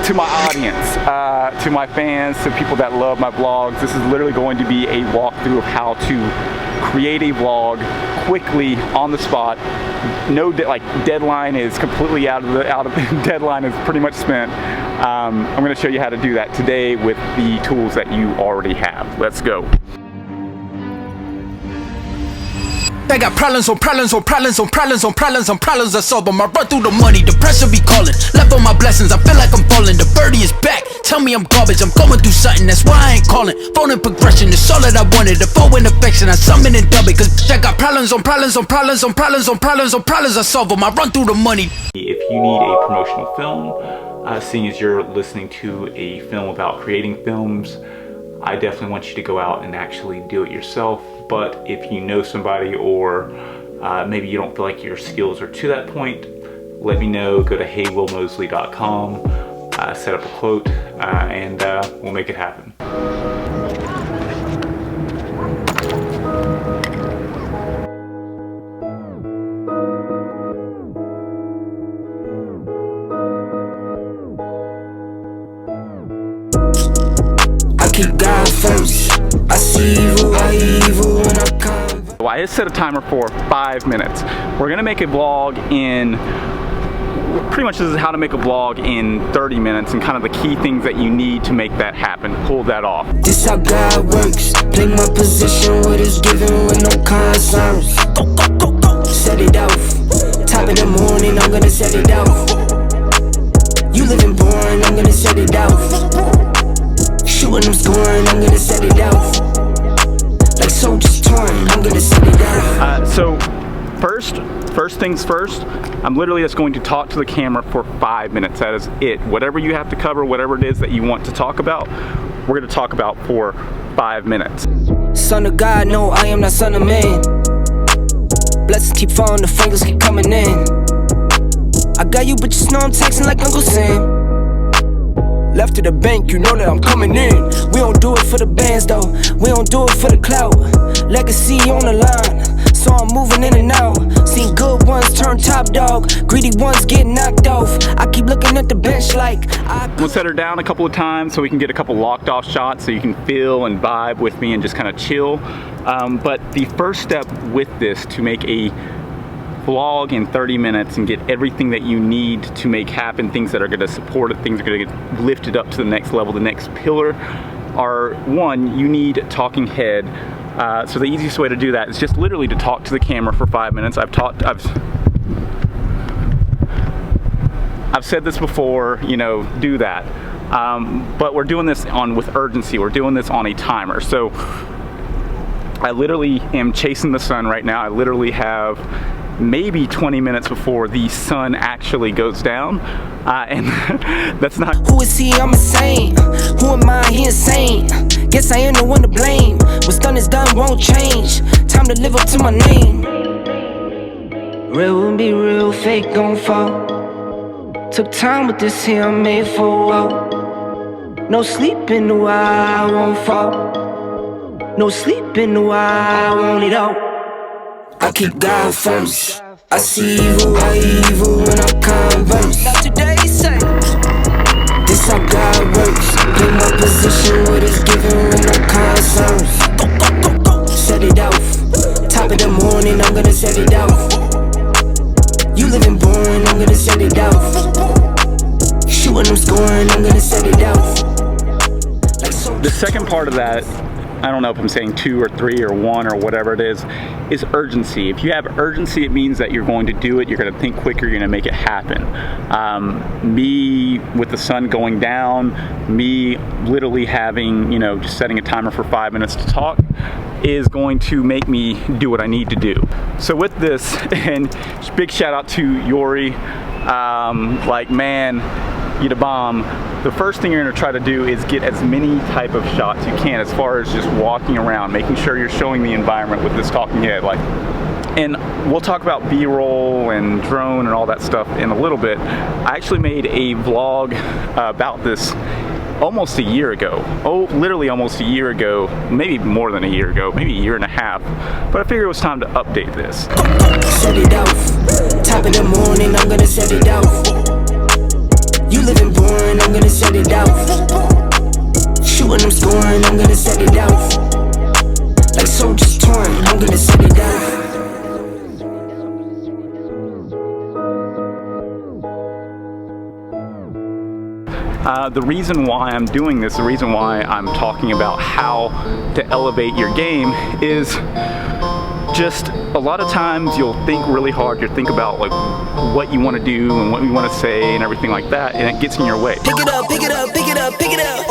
to my audience, to my fans, to people that love my vlogs, this is literally going to be a walkthrough of how to create a vlog quickly on the spot. No, like deadline is completely out of deadline is pretty much spent. I'm going to show you how to do that today with the tools that you already have. Let's go. I got problems on problems on problems on problems on problems on problems I solve them. I run through the money, the pressure be calling. Left on my blessings, I feel like I'm falling. The birdie is back, tell me I'm garbage. I'm going through something, that's why I ain't calling. Phone in progression, it's all that I wanted. The foe in affection, I summon and dub it. Cause I got problems on problems on problems on problems on problems on problems I solve them. I run through the money. If you need a promotional film, seeing as you're listening to a film about creating films, I definitely want you to go out and actually do it yourself. But if you know somebody, or maybe you don't feel like your skills are to that point, let me know. Go to heywillmosley.com, set up a quote, and we'll make it happen. Keep God first. I see evil, when I come. Well, I just set a timer for 5 minutes. We're gonna make a vlog in, pretty much this is how to make a vlog in 30 minutes and kind of the key things that you need to make that happen, pull that off. This how God works. Play my position, what is given with no concerns. Go, go, go, go. Set it off. Top of the morning, I'm gonna set it off. You living boring, I'm gonna set it off. Shooting, I'm scoring, I'm gonna set it off. Like soldiers torn, I'm gonna set it off. So first things first, I'm literally just going to talk to the camera for 5 minutes. That is it. Whatever you have to cover, whatever it is that you want to talk about, we're gonna talk about for 5 minutes. Son of God, no, I am not son of man. Blessings keep falling, the fingers keep coming in. I got you, but just know I'm texting like Uncle Sam. Left to the bank, you know that I'm coming in. We don't do it for the bands though, we don't do it for the clout. Legacy on the line, so I'm moving in and out. Seen good ones turn top dog, greedy ones get knocked off. I keep looking at the bench like We'll set her down a couple of times so we can get a couple locked off shots so you can feel and vibe with me and just kind of chill. But the first step with this to make a vlog in 30 minutes and get everything that you need to make happen, things that are going to support it, things that are going to get lifted up to the next level, the next pillar, are one, you need talking head. So the easiest way to do that is just literally to talk to the camera for 5 minutes. I've said this before, you know, do that. But we're doing this with urgency. We're doing this on a timer. So I literally am chasing the sun right now. I literally have maybe 20 minutes before the sun actually goes down, and that's not. Who is he? I'm insane. Who am I? He insane. Guess I ain't the one to blame. What's done is done, won't change. Time to live up to my name. Real will be real, fake gon' fall. Took time with this here, I'm made for a while. No sleeping, no, I won't fall. No sleeping, no, I want it all. I keep God first. I see evil, when I converse. Not today, say. This how God works. Play my position, what is given with no concerns. Go, go, go, go. Set it off. Top of the morning, I'm gonna set it off. You living boring, I'm gonna set it off. Shooting, I'm scoring, I'm gonna set it off. The second part of that, I don't know if I'm saying 2 or 3 or 1 or whatever it is urgency. If you have urgency, it means that you're going to do it, you're going to think quicker, you're going to make it happen. Me with the sun going down, me literally having, you know, just setting a timer for 5 minutes to talk is going to make me do what I need to do. So with this, and big shout out to Yori, like, man, you the bomb. The first thing you're going to try to do is get as many type of shots you can, as far as just walking around, making sure you're showing the environment with this talking head. Like, and we'll talk about B-roll and drone and all that stuff in a little bit. I actually made a vlog about this almost a year ago. Oh, literally almost a year ago, maybe more than a year ago, maybe a year and a half. But I figured it was time to update this. Set it off. Top of the morning, I'm gonna set it off. You living boring, I'm gonna set it out. Shooting, I'm scoring, I'm gonna set it out. Like soldiers torn, I'm gonna set it out. The reason why I'm doing this, the reason why I'm talking about how to elevate your game is just a lot of times you'll think really hard, you'll think about like what you want to do and what you want to say and everything like that, and it gets in your way. Pick it up, pick it up, pick it up, pick it up.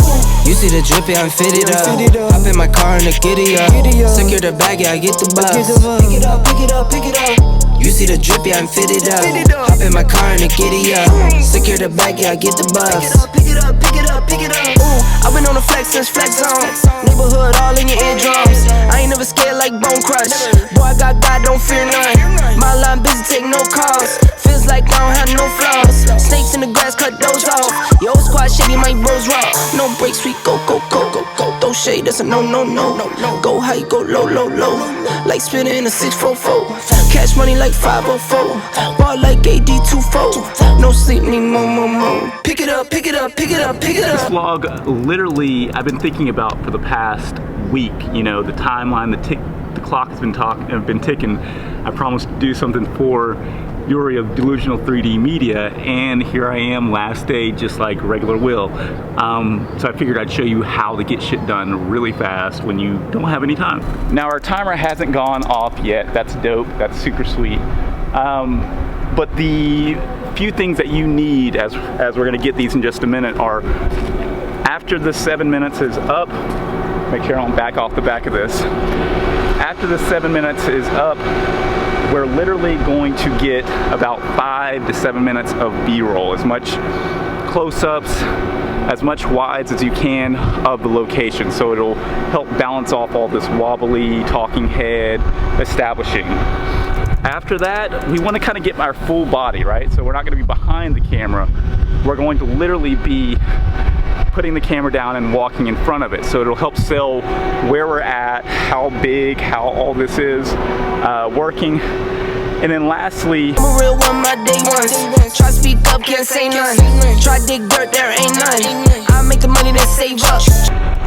You see the drip, yeah, I'm fitted up. Hop in my car and the giddy up. Secure the bag, yeah, I get the bus. Pick it up, pick it up, pick it up. You see the drip, yeah, I'm fitted up. Hop in my car and the giddy up. Secure the bag, yeah, I get the bus. Pick it up, pick it up, pick it up. Ooh, I've been on the flex since flex zone. Neighborhood all in your eardrums. I ain't never scared like Bone Crush. Boy, I got God, don't fear none. My line busy, take no calls. Feels like I don't have no flaws. Snakes in the grass, cut those off. Yo, squad shady, my bros raw. No breaks, we go, go, go, go, go. Throw shade, that's a no, no, no. Go high, go low, low, low. Like spinning in a 644. Cash money like 504. Ball like AD24. No sleep, need more, more, more. Pick it up, pick it up, pick it up, pick it up. This vlog, literally, I've been thinking about for the past week. You know, the timeline, the clock has been ticking. I promised to do something for Yuri of Delusional 3D Media, and here I am, last day, just like regular Will. So I figured I'd show you how to get shit done really fast when you don't have any time. Now our timer hasn't gone off yet. That's dope. That's super sweet. But the few things that you need, as we're gonna get these in just a minute, are after the 7 minutes is up. Make sure I don't back off the back of this. After the 7 minutes is up, we're literally going to get about 5 to 7 minutes of B-roll, as much close-ups, as much wides as you can of the location, so it'll help balance off all this wobbly talking head establishing. After that, we want to kind of get our full body, right? So we're not going to be behind the camera. We're going to literally be putting the camera down and walking in front of it. So it'll help sell where we're at, how big, how all this is working. And then lastly, I'm a real one, my day ones. Try speak up, can't say none. Try dig dirt, there ain't none. I make the money, then save up.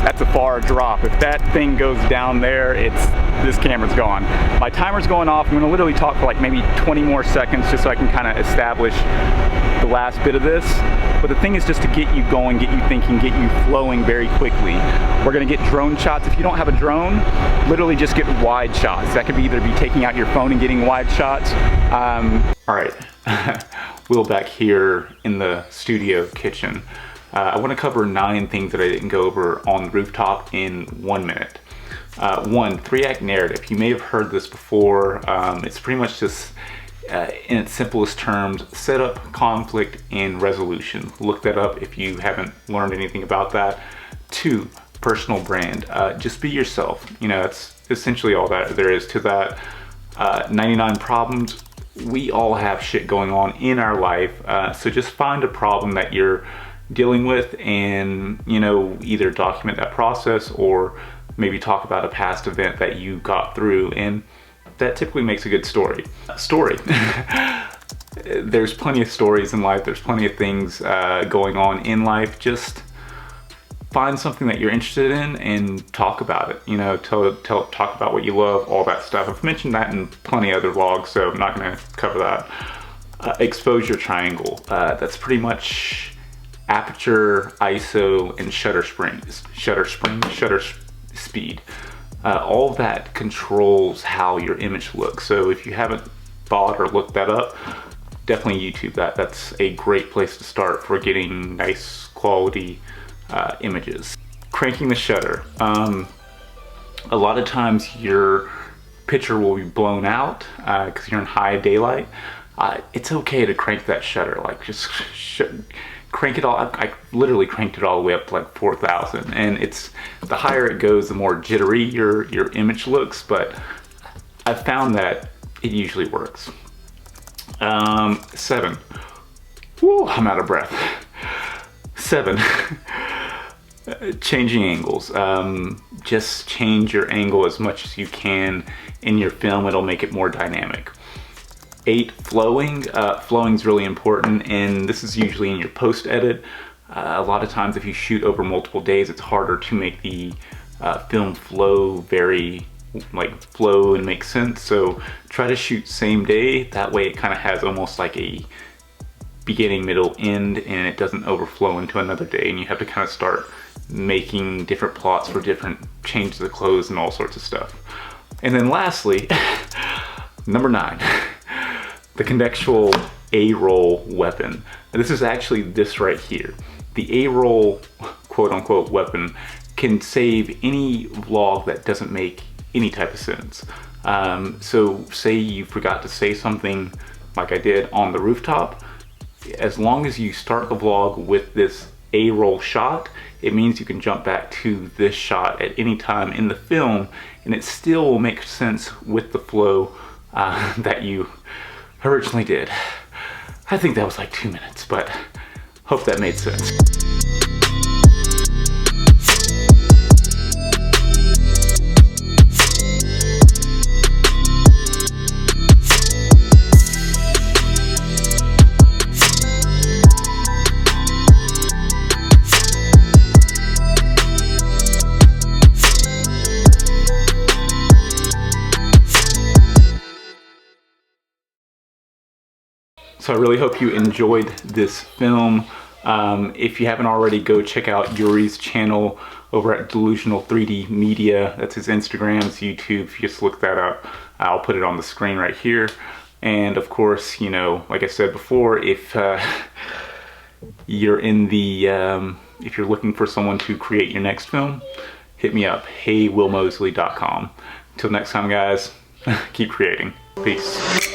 That's a far drop. If that thing goes down there, this camera's gone. My timer's going off. I'm gonna literally talk for like maybe 20 more seconds just so I can kind of establish the last bit of this. But the thing is just to get you going, get you thinking, get you flowing very quickly. We're gonna get drone shots. If you don't have a drone, literally just get wide shots. That could either be taking out your phone and getting wide shots. All right, Will back here in the studio kitchen. I want to cover 9 things that I didn't go over on the rooftop in 1 minute. 1, 3-act narrative. You may have heard this before. It's pretty much just, in its simplest terms, setup, conflict, and resolution. Look that up if you haven't learned anything about that. 2, personal brand. Just be yourself. You know, that's essentially all that there is to that. 99 problems. We all have shit going on in our life. So just find a problem that you're dealing with and, you know, either document that process or maybe talk about a past event that you got through, and that typically makes a good story. There's plenty of stories in life, there's plenty of things going on in life. Just find something that you're interested in and talk about it. You know, talk about what you love, all that stuff. I've mentioned that in plenty of other vlogs, so I'm not gonna cover that. Exposure triangle, that's pretty much aperture, ISO, and shutter speed. All of that controls how your image looks. So if you haven't thought or looked that up, definitely YouTube that. That's a great place to start for getting nice quality images. Cranking the shutter. A lot of times your picture will be blown out because you're in high daylight. It's okay to crank that shutter, like just crank it all. I literally cranked it all the way up to like 4,000, and it's the higher it goes, the more jittery your image looks. But I've found that it usually works. 7. Woo, I'm out of breath. 7. Changing angles. Just change your angle as much as you can in your film. It'll make it more dynamic. 8, flowing. Flowing is really important, and this is usually in your post edit. A lot of times if you shoot over multiple days, it's harder to make the film flow flow and make sense. So try to shoot same day. That way it kind of has almost like a beginning, middle, end, and it doesn't overflow into another day, and you have to kind of start making different plots for different changes of clothes and all sorts of stuff. And then lastly, number 9, the contextual A-roll weapon. And this is actually this right here. The A-roll quote-unquote weapon can save any vlog that doesn't make any type of sense. So say you forgot to say something like I did on the rooftop. As long as you start the vlog with this A-roll shot, it means you can jump back to this shot at any time in the film, and it still will make sense with the flow that you originally did. I think that was like 2 minutes, but hope that made sense. So I really hope you enjoyed this film. If you haven't already, go check out Yuri's channel over at Delusional 3D Media. That's his Instagram, his YouTube. If you just look that up, I'll put it on the screen right here. And of course, you know, like I said before, if you're in the, if you're looking for someone to create your next film, hit me up, heywillmosley.com. Until next time, guys, keep creating. Peace.